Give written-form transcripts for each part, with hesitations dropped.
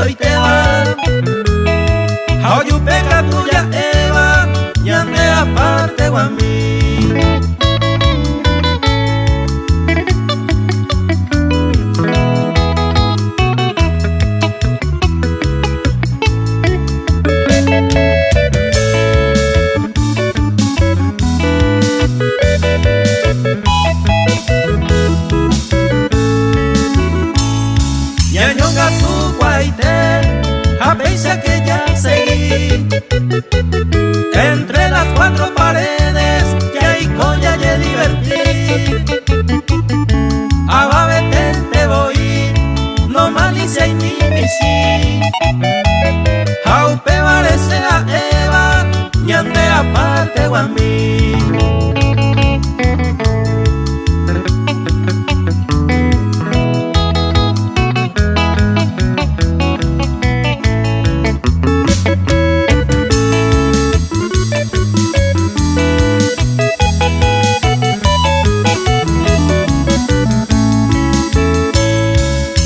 y te va. Hoy pega tuya Eva, ñande aparte guamí. Ñañonga tu guaite, a veces que ya seguí entre las cuatro paredes que hay colla y divertí. A babete te voy, no malicia y ni misi. Jaupe parece a Eva, ñande aparte guamí.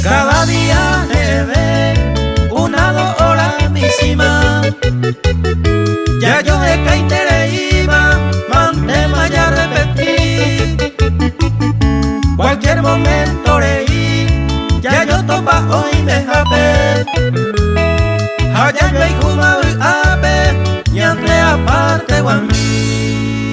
Cada día neve, una 2 horas encima. Ya yo de caitere iba, mantema ya repetí. Cualquier momento reí, ya yo topa hoy me japé. Allá yo hay jumado y ave, ñande aparte guamí.